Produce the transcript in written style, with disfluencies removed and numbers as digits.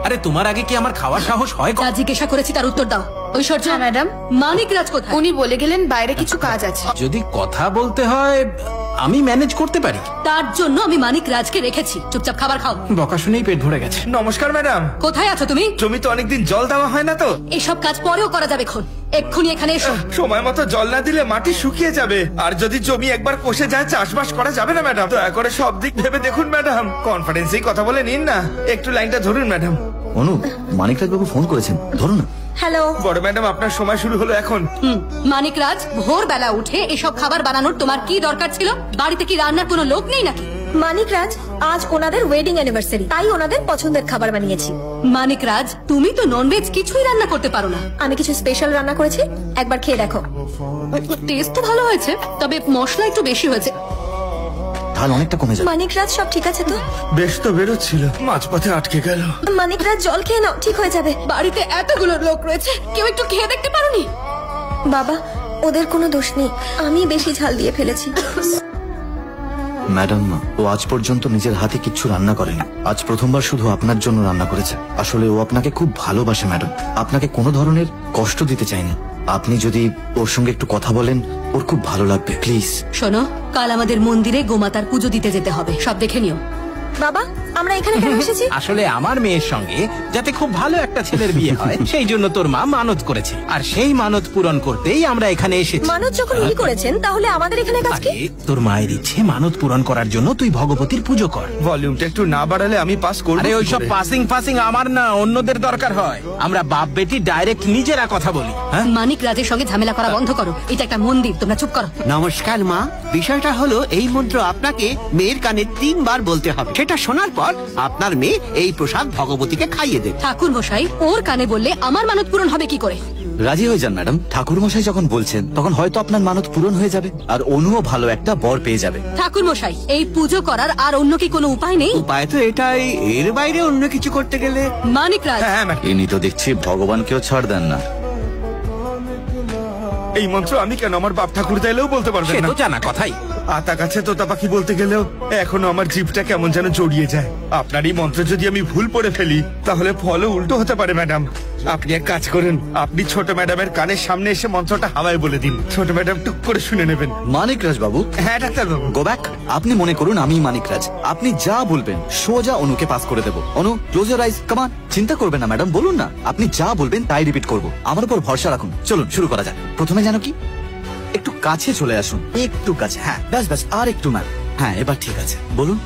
আরে তোমার আগে কি আমার খাওয়ার সাহস হয়? যা জিজ্ঞাসা করেছি তার উত্তর দাও। ঐশ্বর্য ম্যাডাম, মানিক রাজ কোথায়? উনি বলে গেলেন বাইরে কিছু কাজ আছে। যদি কথা বলতে হয় আমি ম্যানেজ করতে পারি। তার জন্য আমি মানিক রাজকে রেখেছি। চুপচাপ খাবার খাও। বকা শুনেই পেট ভরে গেছে। নমস্কার ম্যাডাম। কোথায় আছো তুমি? জমিতে অনেকদিন জল দেওয়া হয় না তো। এসব কাজ পরেও করা যাবে। এক্ষুনি এখানে এসো। সময় মতো জল না দিলে মাটি শুকিয়ে যাবে, আর যদি জমি একবার কষে যায় চাষবাস করা যাবে না ম্যাডাম। দয়া করে সব দিক ভেবে দেখুন ম্যাডাম। কনফারেন্সেই কথা বলে নিন না, একটু লাইনটা ধরুন ম্যাডাম। অনু, মানিক রাজবাবু ফোন করেছেন, ধরুন না। হ্যালো বড় ম্যাডাম, আপনার সময় শুরু হলো এখন। মানিক রাজ, ভোরবেলা উঠে এসব খাবার বানানোর তোমার কি দরকার ছিল? বাড়িতে কি রান্নার কোনো লোক নেই নাকি? মানিক রাজ, আজ ওনাদের ওয়েডিং অ্যানিভার্সারি, তাই ওনাদের পছন্দের খাবার বানিয়েছি। মানিক রাজ, তুমি তো ননভেজ কিছুই রান্না করতে পারো না। আমি কিছু স্পেশাল রান্না করেছি, একবার খেয়ে দেখো। টেস্ট তো ভালো হয়েছে, তবে মশলা একটু বেশি হয়েছে। ঝাল অনেকটা কমে যাবে। মানিক রাজ, সব ঠিক আছে তো? বেশ তো বেরোচ্ছিল, মাঝপথে আটকে গেল। মানিক রাজ, জল খেয়ে নাও, ঠিক হয়ে যাবে। বাড়িতে এতগুলো লোক রয়েছে, কেউ একটু খেয়ে দেখতে পারোনি? বাবা, ওদের কোনো দোষ নেই, আমি বেশি ঝাল দিয়ে ফেলেছি। ম্যাডাম, ও আজ পর্যন্ত নিজের হাতে কিচ্ছু রান্না করেনি। আজ প্রথমবার শুধু আপনার জন্য রান্না করেছে। আসলে ও আপনাকে খুব ভালোবাসে ম্যাডাম, আপনাকে কোনো ধরনের কষ্ট দিতে চায়নি। আপনি যদি ওর সঙ্গে একটু কথা বলেন, ওর খুব ভালো লাগবে, প্লিজ। শোনো, কাল আমাদের মন্দিরে গোমাতার পুজো দিতে যেতে হবে, সব দেখে নিও। বাবা, আমরা এখানে কেন এসেছি? আসলে আমার মেয়ের সঙ্গে যাতে খুব ভালো একটা ছেলের বিয়ে হয় সেই জন্য তোর মা মানত করেছে, আর সেই মানত পূরণ করতেই আমরা এখানে এসেছি। মানত যখন উনি করেছেন, তাহলে আমাদের এখানে কাজ কি? আরে, তোর মায়ের ইচ্ছে মানত পূরণ করার জন্য তুই ভগবতীর পুজো কর। ভলিউমটা একটু না বাড়ালে আমি পাস করব। আরে ওইসব পাসিং আমার না, অন্যদের দরকার হয়। আমরা বাপ বেটি ডাইরেক্ট নিজেরা কথা বলি। হ্যাঁ, মানিক রাজের সঙ্গে ঝামেলা করা বন্ধ করো। এটা একটা মন্দির, তোমরা চুপ করো। নমস্কার মা, বিষয়টা হলো এই মন্ত্র আপনাকে মেয়ের কানে 3 বার বলতে হবে। সেটা শোনার পর আপনার মেয়ে এই প্রসাদ ভগবতীকে খাইয়ে দেবে। ঠাকুর মশাই, ওর কানে বললে আমার মানত পূরণ হবে কি করে? রাজি হয়ে যান ম্যাডাম, ঠাকুর মশাই যখন বলছেন তখন হয়তো আপনার মানত পূরণ হয়ে যাবে, আর অনুও ভালো একটা বর পেয়ে যাবে। ঠাকুর মশাই, এই পুজো করার আর অন্য কি কোনো উপায় নেই? উপায় তো এটাই, এর বাইরে অন্য কিছু করতে গেলে। মানিক রাজ, হ্যাঁ ম্যাডাম। ইনি তো দেখছি ভগবানকেও ছাড় দেন না। এই মন্ত্র আমি কেন আমার বাপ ঠাকুর চাইলেও বলতে পারবেন সে না। তো জানা কথাই। আতা কাছে তোতা পাখি বলতে গেলেও এখনো আমার জিভটা কেমন যেন জড়িয়ে যায়। আপনার এই মন্ত্র যদি আমি ভুল পড়ে ফেলি, তাহলে ফলও উল্টো হতে পারে ম্যাডাম। আপনি এক কাজ করুন, আপনি ছোট ম্যাডামের কানের সামনে এসে মন্ত্রটা হাওয়ায় বলে দিন, ছোট ম্যাডাম টুক করে শুনে নেবেন। মানিক রাজ বাবু। হ্যাঁ ডাক্তার বাবু। Go back. আপনি মনে করুন আমি মানিক রাজ, আপনি যা বলবেন সোজা অনুকে পাস করে দেবো। Anu, close your eyes, come on. চিন্তা করবেন না ম্যাডাম, বলুন না, আপনি যা বলবেন তাই রিপিট করব। আমার উপর ভরসা রাখুন। চলুন শুরু করা যাক। প্রথমে জানো কি, একটু কাছে চলে আসুন, একটু কাছে। হ্যাঁ, ব্যাস ব্যাস, আর একটু ম্যাম। হ্যাঁ, এবার ঠিক আছে, বলুন।